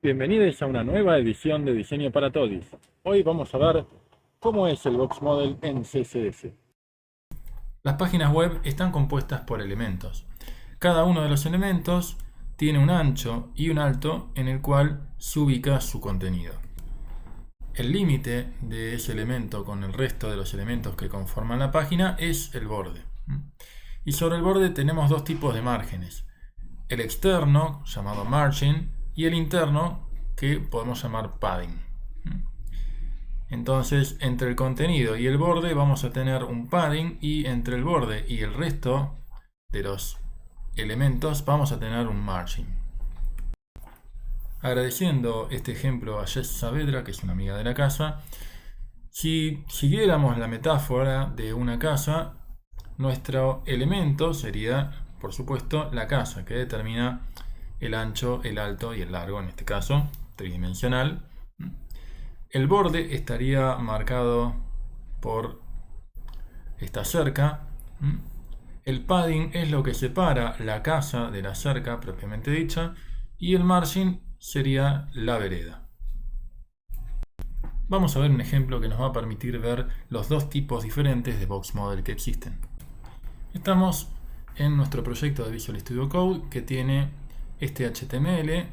Bienvenidos a una nueva edición de Diseño para Todis. Hoy vamos a ver cómo es el Box Model en CSS. Las páginas web están compuestas por elementos. Cada uno de los elementos tiene un ancho y un alto en el cual se ubica su contenido. El límite de ese elemento con el resto de los elementos que conforman la página es el borde. Y sobre el borde tenemos dos tipos de márgenes. El externo, llamado margin, y el interno, que podemos llamar padding. Entonces, entre el contenido y el borde vamos a tener un padding, y entre el borde y el resto de los elementos vamos a tener un margin. Agradeciendo este ejemplo a Jess Saavedra, que es una amiga de la casa, si siguiéramos la metáfora de una casa, nuestro elemento sería, por supuesto, la casa, que determina el ancho, el alto y el largo, en este caso tridimensional. El borde estaría marcado por esta cerca. El padding es lo que separa la casa de la cerca propiamente dicha, y el margin sería la vereda. Vamos a ver un ejemplo que nos va a permitir ver los dos tipos diferentes de box model que existen. Estamos en nuestro proyecto de Visual Studio Code, que tiene este HTML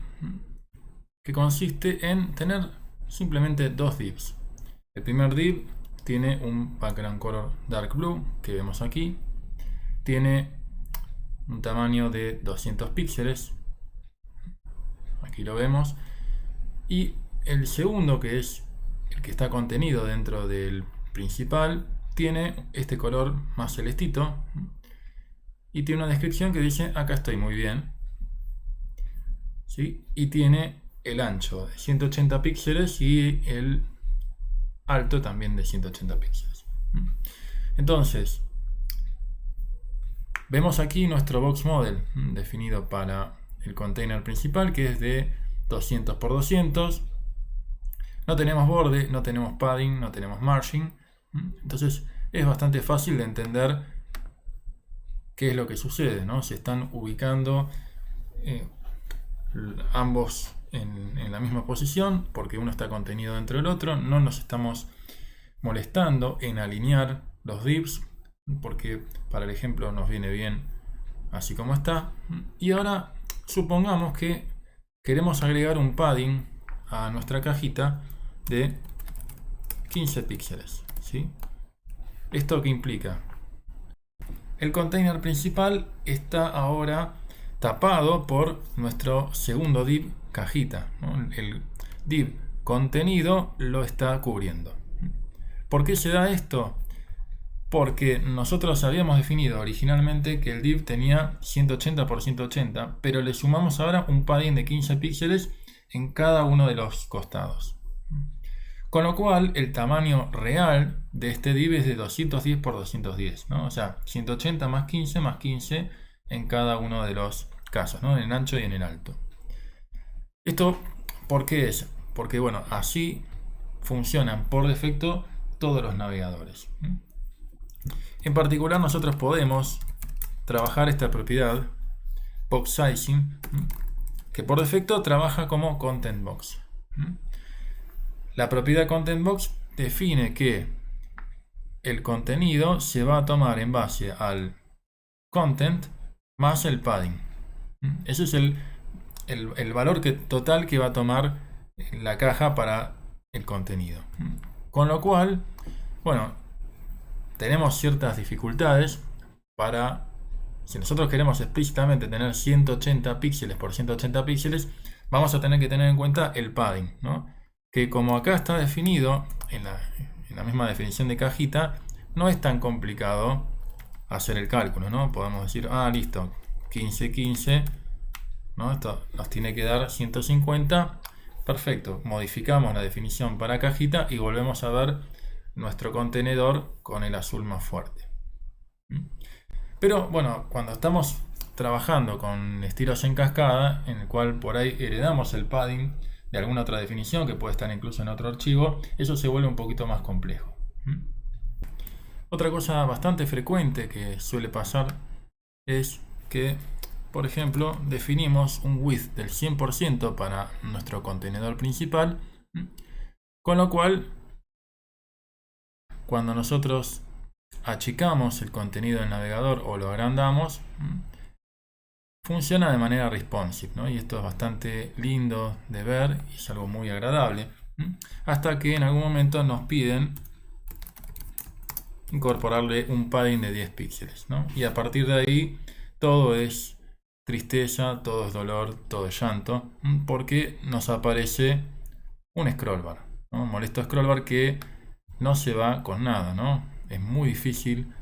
que consiste en tener simplemente dos divs. El primer div tiene un background color dark blue, que vemos aquí. Tiene un tamaño de 200 píxeles. Aquí lo vemos. Y el segundo, que es el que está contenido dentro del principal, tiene este color más celestito. Y tiene una descripción que dice: acá estoy muy bien. ¿Sí? Y tiene el ancho de 180 píxeles y el alto también de 180 píxeles. Entonces, vemos aquí nuestro box model definido para el container principal, que es de 200 por 200. No tenemos borde, no tenemos padding, no tenemos margin. Entonces es bastante fácil de entender qué es lo que sucede, ¿no? Se están ubicando ambos en la misma posición, porque uno está contenido dentro del otro. No nos estamos molestando en alinear los divs, porque para el ejemplo nos viene bien así como está. Y ahora supongamos que queremos agregar un padding a nuestra cajita de 15 píxeles, ¿sí? ¿Esto qué implica? El container principal está ahora tapado por nuestro segundo div cajita, ¿no? El div contenido lo está cubriendo. ¿Por qué se da esto? Porque nosotros habíamos definido originalmente que el div tenía 180 por 180, pero le sumamos ahora un padding de 15 píxeles en cada uno de los costados. Con lo cual, el tamaño real de este div es de 210 por 210, ¿no? O sea, 180 más 15 en cada uno de los casos, ¿no? En el ancho y en el alto. ¿Esto por qué es? Porque, bueno, así funcionan por defecto todos los navegadores. En particular, nosotros podemos trabajar esta propiedad, box sizing, que por defecto trabaja como content box. La propiedad content box define que el contenido se va a tomar en base al content más el padding. Ese es el valor total que va a tomar la caja para el contenido. Con lo cual, bueno, tenemos ciertas dificultades para, si nosotros queremos explícitamente tener 180 píxeles por 180 píxeles, vamos a tener que tener en cuenta el padding, ¿no? Que como acá está definido en la misma definición de cajita, no es tan complicado hacer el cálculo, ¿no? Podemos decir, listo, 15, ¿no? Esto nos tiene que dar 150. Perfecto, modificamos la definición para cajita y volvemos a ver nuestro contenedor con el azul más fuerte. Pero bueno, cuando estamos trabajando con estilos en cascada, en el cual por ahí heredamos el padding de alguna otra definición que puede estar incluso en otro archivo, eso se vuelve un poquito más complejo. Otra cosa bastante frecuente que suele pasar es que por ejemplo, definimos un width del 100% para nuestro contenedor principal, con lo cual, cuando nosotros achicamos el contenido del navegador o lo agrandamos, funciona de manera responsive, ¿no? Y esto es bastante lindo de ver y es algo muy agradable, hasta que en algún momento nos piden incorporarle un padding de 10 píxeles, ¿no? Y a partir de ahí todo es tristeza, todo es dolor, todo es llanto, porque nos aparece un scroll bar, ¿no? Un molesto scroll bar que no se va con nada, ¿no? Es muy difícil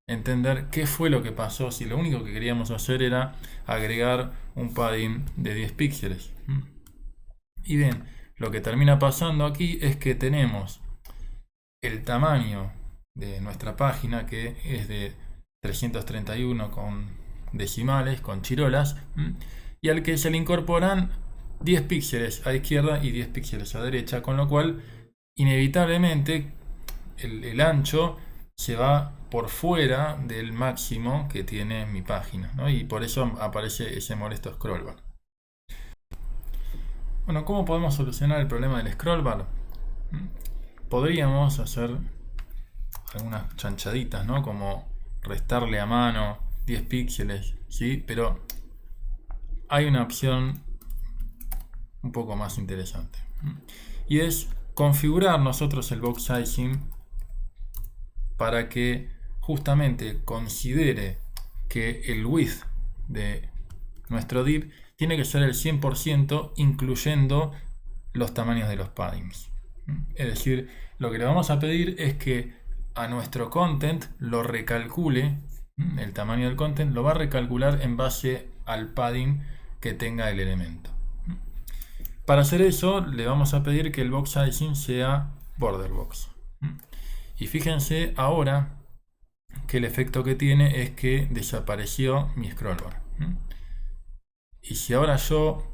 entender qué fue lo que pasó si lo único que queríamos hacer era agregar un padding de 10 píxeles. Y bien, lo que termina pasando aquí es que tenemos el tamaño de nuestra página, que es de 331 con decimales, con chirolas, y al que se le incorporan 10 píxeles a izquierda y 10 píxeles a derecha, con lo cual inevitablemente el ancho se va por fuera del máximo que tiene mi página, ¿no? Y por eso aparece ese molesto scroll bar. Bueno, ¿cómo podemos solucionar el problema del scroll bar? Podríamos hacer algunas chanchaditas, ¿no? Como restarle a mano 10 píxeles, ¿sí? Pero hay una opción un poco más interesante, y es configurar nosotros el box sizing para que justamente considere que el width de nuestro div tiene que ser el 100%, incluyendo los tamaños de los paddings. Es decir, lo que le vamos a pedir es que a nuestro content lo recalcule, el tamaño del content lo va a recalcular en base al padding que tenga el elemento. Para hacer eso le vamos a pedir que el box sizing sea border box. Y fíjense ahora que el efecto que tiene es que desapareció mi scroll bar. Y si ahora yo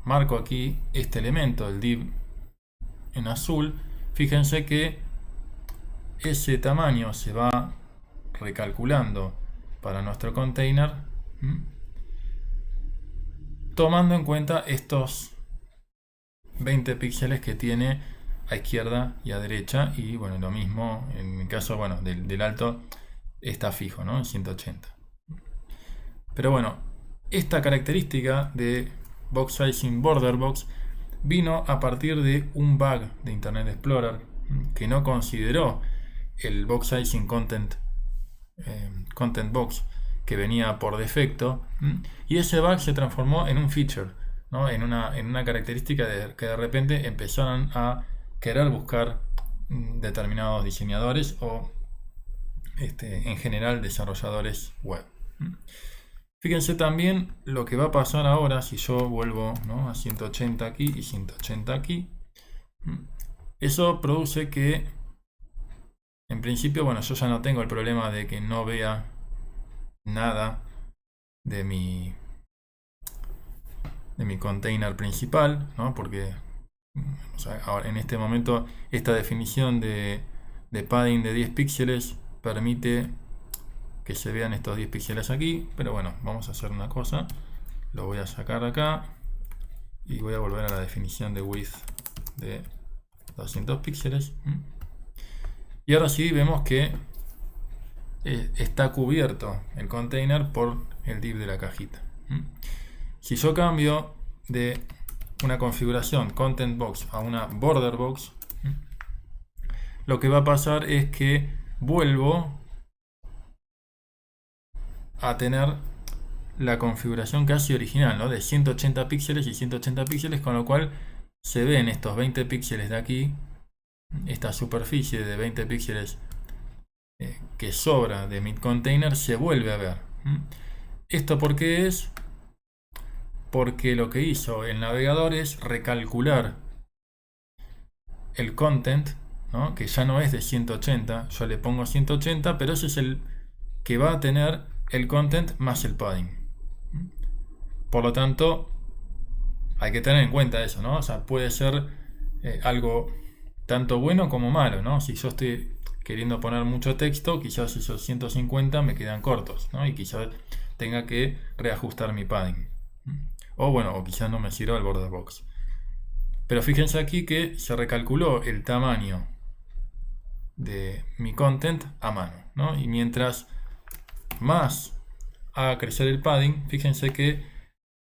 marco aquí este elemento, el div en azul, fíjense que ese tamaño se va recalculando para nuestro container, tomando en cuenta estos 20 píxeles que tiene a izquierda y a derecha, y bueno, lo mismo en el caso, bueno, del alto está fijo, ¿no? En 180. Pero bueno, esta característica de box sizing border box vino a partir de un bug de Internet Explorer que no consideró el box sizing content box que venía por defecto, y ese bug se transformó en un feature, ¿no? en una característica que de repente empezaron a querer buscar determinados diseñadores o en general desarrolladores web. Fíjense también lo que va a pasar ahora si yo vuelvo, ¿no?, a 180 aquí y 180 aquí. Eso produce que, en principio, bueno, yo ya no tengo el problema de que no vea nada de mi container principal, ¿no? Porque, o sea, ahora, en este momento, esta definición de padding de 10 píxeles permite que se vean estos 10 píxeles aquí, pero bueno, vamos a hacer una cosa, lo voy a sacar acá y voy a volver a la definición de width de 200 píxeles, y ahora sí vemos que está cubierto el container por el div de la cajita. Si yo cambio de una configuración content box a una border box, lo que va a pasar es que vuelvo a tener la configuración casi original, ¿no?, de 180 píxeles y 180 píxeles, con lo cual se ven estos 20 píxeles de aquí, esta superficie de 20 píxeles que sobra de mi container se vuelve a ver. ¿Esto por qué es? Porque lo que hizo el navegador es recalcular el content, ¿no?, que ya no es de 180, yo le pongo 180, pero ese es el que va a tener el content más el padding. Por lo tanto, hay que tener en cuenta eso, ¿no? O sea, puede ser algo tanto bueno como malo, ¿no? Si yo estoy queriendo poner mucho texto, quizás esos 150 me quedan cortos, ¿no? Y quizás tenga que reajustar mi padding. O bueno, o quizás no me sirva el border box. Pero fíjense aquí que se recalculó el tamaño de mi content a mano, ¿no? Y mientras más haga crecer el padding, fíjense que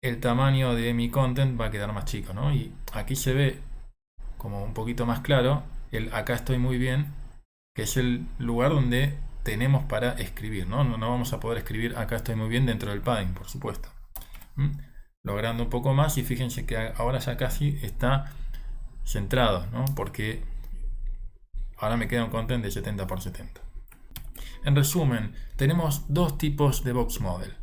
el tamaño de mi content va a quedar más chico, ¿no? Y aquí se ve como un poquito más claro el acá estoy muy bien, que es el lugar donde tenemos para escribir, ¿no? No vamos a poder escribir acá estoy muy bien dentro del padding, por supuesto. Logrando un poco más, y fíjense que ahora ya casi está centrado, ¿no? Porque ahora me queda un content de 70 por 70. En resumen, tenemos dos tipos de box model.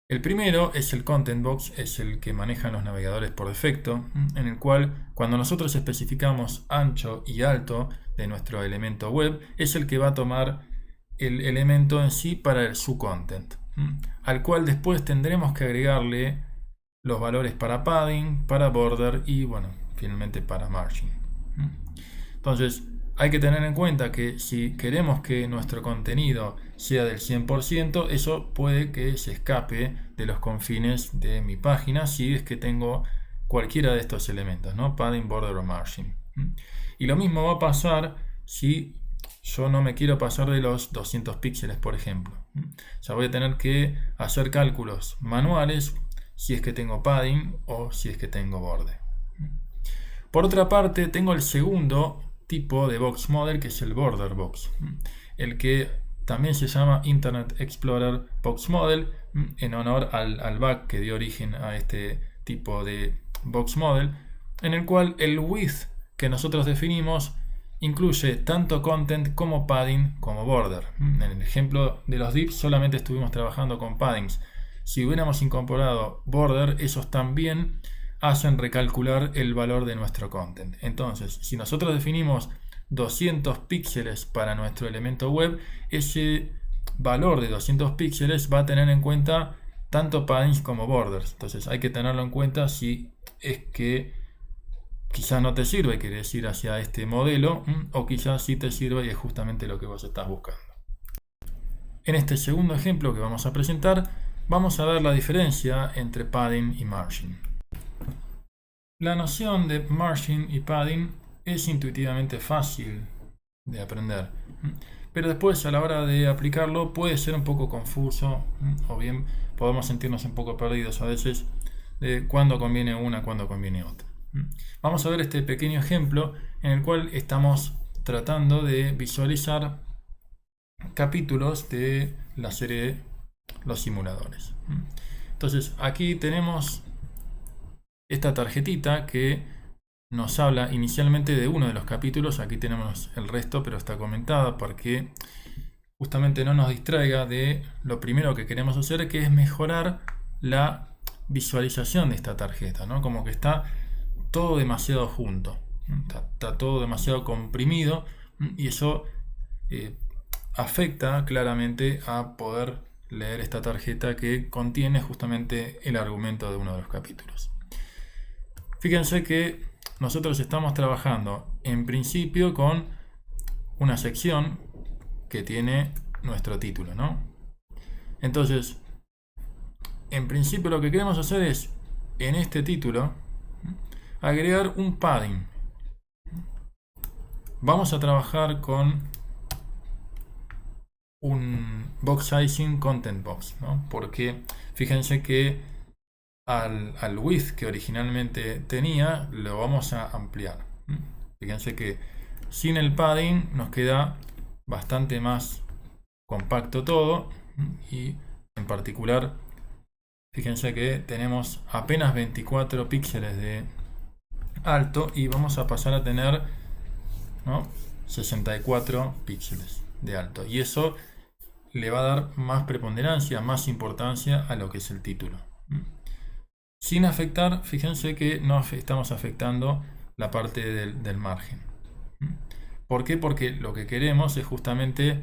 El primero es el content box, es el que manejan los navegadores por defecto, en el cual cuando nosotros especificamos ancho y alto de nuestro elemento web, es el que va a tomar el elemento en sí para su content, al cual después tendremos que agregarle los valores para padding, para border y bueno, finalmente para margin. Entonces, hay que tener en cuenta que si queremos que nuestro contenido sea del 100%, eso puede que se escape de los confines de mi página si es que tengo cualquiera de estos elementos, ¿no? Padding, border o margin. Y lo mismo va a pasar si yo no me quiero pasar de los 200 píxeles, por ejemplo. Ya voy a tener que hacer cálculos manuales si es que tengo padding o si es que tengo border. Por otra parte, tengo el segundo tipo de box model, que es el border box, el que también se llama Internet Explorer Box Model, en honor al bug que dio origen a este tipo de box model, en el cual el width que nosotros definimos incluye tanto content como padding como border. En el ejemplo de los divs solamente estuvimos trabajando con paddings. Si hubiéramos incorporado border, esos también hacen recalcular el valor de nuestro content. Entonces, si nosotros definimos 200 píxeles para nuestro elemento web, ese valor de 200 píxeles va a tener en cuenta tanto paddings como borders. Entonces hay que tenerlo en cuenta si es que quizás no te sirve y querés ir hacia este modelo, o quizás sí te sirve y es justamente lo que vos estás buscando. En este segundo ejemplo que vamos a presentar, vamos a ver la diferencia entre padding y margin. La noción de margin y padding es intuitivamente fácil de aprender, pero después a la hora de aplicarlo puede ser un poco confuso, o bien podemos sentirnos un poco perdidos a veces de cuándo conviene una, cuándo conviene otra. Vamos a ver este pequeño ejemplo en el cual estamos tratando de visualizar capítulos de la serie Los Simuladores. Entonces aquí tenemos esta tarjetita que nos habla inicialmente de uno de los capítulos. Aquí tenemos el resto, pero está comentada para que justamente no nos distraiga de lo primero que queremos hacer, que es mejorar la visualización de esta tarjeta, ¿no? Como que está todo demasiado junto, está todo demasiado comprimido, y eso afecta claramente a poder leer esta tarjeta que contiene justamente el argumento de uno de los capítulos. Fíjense que nosotros estamos trabajando en principio con una sección que tiene nuestro título, ¿no? Entonces, en principio lo que queremos hacer es, en este título, agregar un padding. Vamos a trabajar con un box sizing content box, ¿no? Porque fíjense que al width que originalmente tenía lo vamos a ampliar. Fíjense que sin el padding nos queda bastante más compacto todo, y en particular fíjense que tenemos apenas 24 píxeles de alto y vamos a pasar a tener, ¿no?, 64 píxeles de alto, y eso le va a dar más preponderancia, más importancia a lo que es el título, sin afectar, fíjense que no estamos afectando la parte del margen. ¿Por qué? Porque lo que queremos es justamente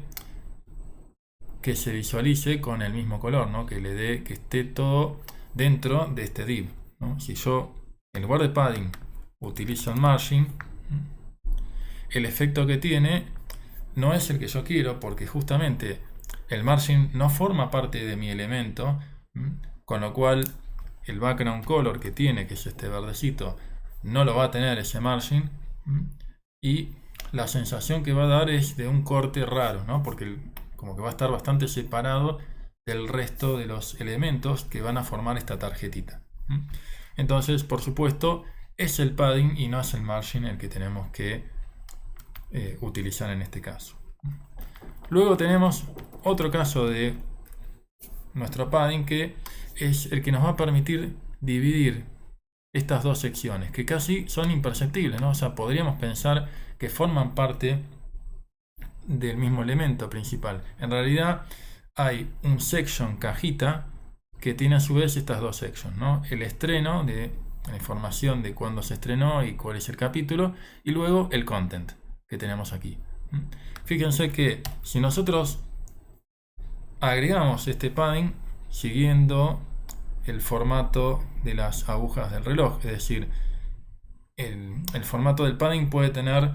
que se visualice con el mismo color, ¿no? Que le dé, que esté todo dentro de este div, ¿no? Si yo en lugar de padding utilizo el margin, el efecto que tiene no es el que yo quiero porque justamente el margin no forma parte de mi elemento, con lo cual el background color que tiene, que es este verdecito, no lo va a tener ese margin, y la sensación que va a dar es de un corte raro, ¿no? Porque como que va a estar bastante separado del resto de los elementos que van a formar esta tarjetita. Entonces, por supuesto, es el padding y no es el margin el que tenemos que utilizar en este caso. Luego tenemos otro caso de nuestro padding que es el que nos va a permitir dividir estas dos secciones, que casi son imperceptibles, ¿no? O sea, podríamos pensar que forman parte del mismo elemento principal. En realidad hay un section cajita que tiene a su vez estas dos sections, ¿no? El estreno de la información de cuándo se estrenó y cuál es el capítulo, y luego el content que tenemos aquí. Fíjense que si nosotros agregamos este padding siguiendo el formato de las agujas del reloj, es decir, el formato del padding puede tener,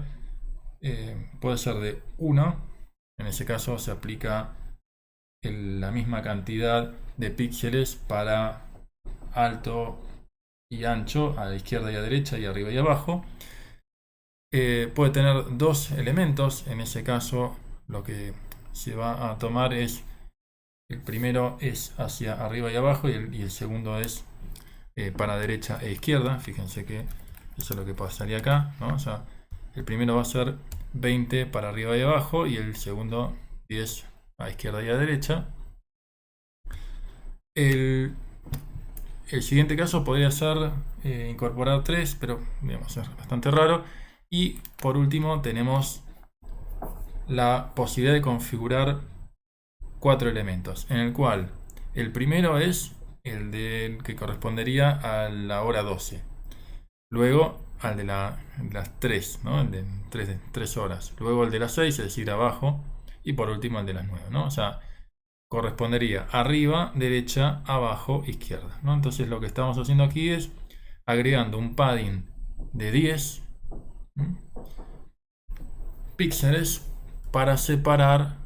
puede ser de 1, en ese caso se aplica la misma cantidad de píxeles para alto y ancho, a la izquierda y a la derecha y arriba y abajo. Puede tener dos elementos, en ese caso lo que se va a tomar es, el primero es hacia arriba y abajo y el segundo es para derecha e izquierda. Fíjense que eso es lo que pasaría acá, ¿no? O sea, el primero va a ser 20 para arriba y abajo y el segundo 10 a izquierda y a derecha. El siguiente caso podría ser incorporar 3, pero digamos, es bastante raro. Y por último tenemos la posibilidad de configurar 4 elementos, en el cual el primero es el que correspondería a la hora 12. Luego al de las 3, ¿no? El de 3 horas. Luego el de las 6, es decir, abajo. Y por último el de las 9, ¿no? O sea, correspondería arriba, derecha, abajo, izquierda, ¿no? Entonces lo que estamos haciendo aquí es agregando un padding de 10 píxeles para separar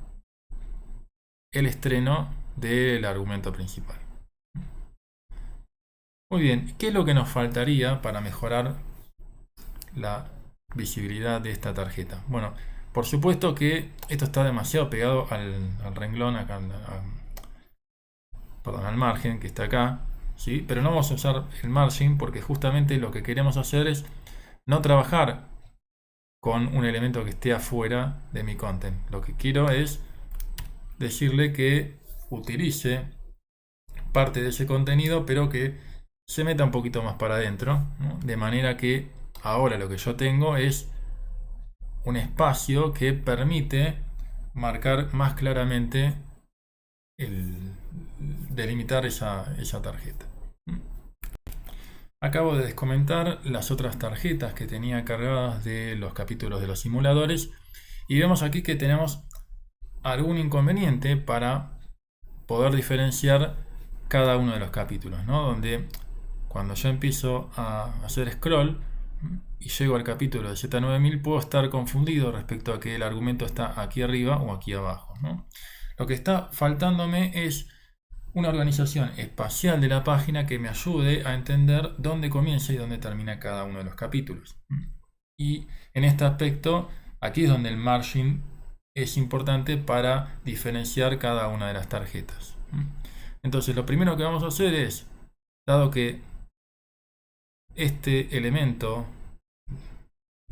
el estreno del argumento principal. Muy bien, ¿qué es lo que nos faltaría para mejorar la visibilidad de esta tarjeta? Bueno, por supuesto que esto está demasiado pegado al renglón, acá, al margen que está acá, ¿sí? Pero no vamos a usar el margin porque justamente lo que queremos hacer es no trabajar con un elemento que esté afuera de mi content. Lo que quiero es decirle que utilice parte de ese contenido, pero que se meta un poquito más para adentro, ¿no? De manera que ahora lo que yo tengo es un espacio que permite marcar más claramente delimitar esa tarjeta. Acabo de descomentar las otras tarjetas que tenía cargadas de los capítulos de los simuladores y vemos aquí que tenemos algún inconveniente para poder diferenciar cada uno de los capítulos, ¿no? Donde cuando yo empiezo a hacer scroll y llego al capítulo de Z9000 puedo estar confundido respecto a que el argumento está aquí arriba o aquí abajo, ¿no? Lo que está faltándome es una organización espacial de la página que me ayude a entender dónde comienza y dónde termina cada uno de los capítulos. Y en este aspecto, aquí es donde el margin es importante para diferenciar cada una de las tarjetas. Entonces, lo primero que vamos a hacer es, dado que este elemento,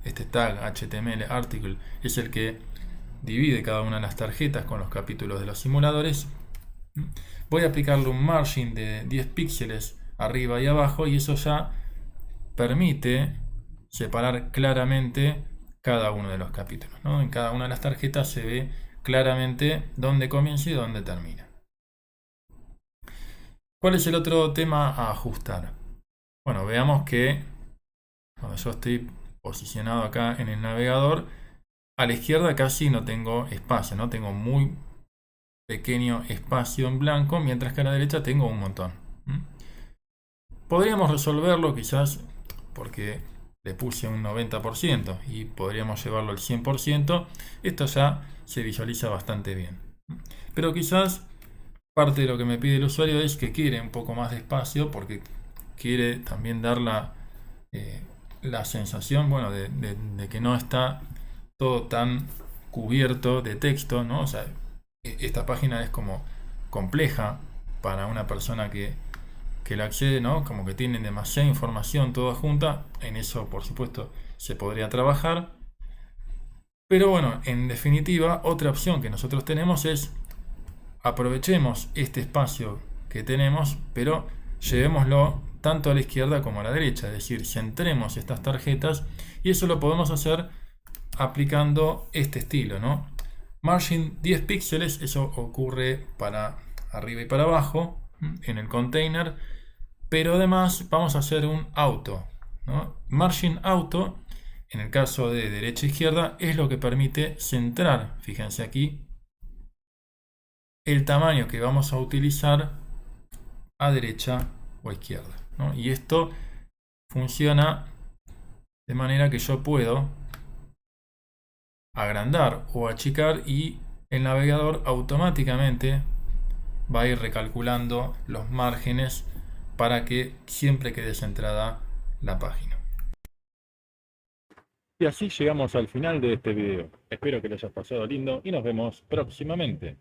este tag HTML article, es el que divide cada una de las tarjetas con los capítulos de los simuladores, voy a aplicarle un margin de 10 píxeles arriba y abajo y eso ya permite separar claramente cada uno de los capítulos, ¿no? En cada una de las tarjetas se ve claramente dónde comienza y dónde termina. ¿Cuál es el otro tema a ajustar? Bueno, veamos que cuando yo estoy posicionado acá en el navegador, a la izquierda casi no tengo espacio, ¿no? Tengo muy pequeño espacio en blanco, mientras que a la derecha tengo un montón. Podríamos resolverlo quizás porque le puse un 90% y podríamos llevarlo al 100%, esto ya se visualiza bastante bien. Pero quizás parte de lo que me pide el usuario es que quiere un poco más de espacio porque quiere también dar la sensación, bueno, de que no está todo tan cubierto de texto, ¿no? O sea, esta página es como compleja para una persona que la accede, ¿no? Como que tienen demasiada información toda junta. En eso, por supuesto, se podría trabajar. Pero bueno, en definitiva, otra opción que nosotros tenemos es aprovechemos este espacio que tenemos, pero llevémoslo tanto a la izquierda como a la derecha, es decir, centremos estas tarjetas y eso lo podemos hacer aplicando este estilo, ¿no? Margin 10 píxeles, eso ocurre para arriba y para abajo en el container, pero además vamos a hacer un auto, ¿no? Margin auto, en el caso de derecha e izquierda, es lo que permite centrar, fíjense aquí, el tamaño que vamos a utilizar a derecha o a izquierda, ¿no? Y esto funciona de manera que yo puedo agrandar o achicar y el navegador automáticamente va a ir recalculando los márgenes para que siempre quede centrada la página. Y así llegamos al final de este video. Espero que lo hayas pasado lindo y nos vemos próximamente.